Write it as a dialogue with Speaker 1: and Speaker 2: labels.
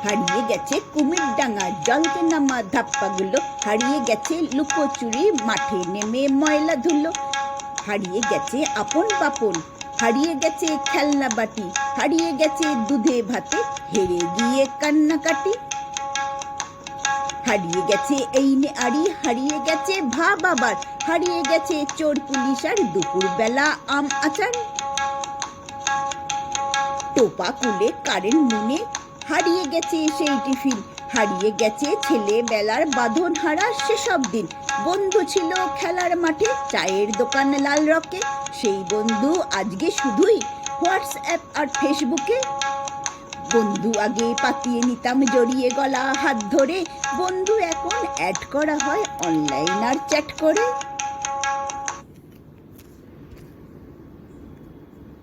Speaker 1: হারিয়ে গেছে কুমিরডাঙ্গা জলতে নামা ধাপ্পাগুলো, হারিয়ে গেছে লুকোচুরি মাঠে নেমে ময়লা ধুলো, হারিয়ে গেছে আপন বাপন, হারিয়ে গেছে খেলনা বাটি, হারিয়ে গেছে দুধে ভাতে হেরে গিয়ে কান্নাকাটি, হারিয়ে গেছে এই আড়ি, হারিয়ে গেছে ভাব আবার, হারিয়ে গেছে চোর পুলিশ আর দুপুর বেলা আম আচার, টোপা কুলে কারেন্ট নুনে, হারিয়ে গেছে সেই টিফিন, হারিয়ে গেছে ছেলেবেলার বাঁধন হারা সেসব দিন, বন্ধু ছিল খেলার মাঠে চায়ের দোকান লাল রকে, সেই বন্ধু আজকে শুধুই হোয়াটসঅ্যাপ আর ফেসবুকে, বন্ধু আগে পাতিয়ে নিতাম জড়িয়ে গলা হাত ধরে, বন্ধু এখন অ্যাড করা হয় অনলাইন আর চ্যাট করে।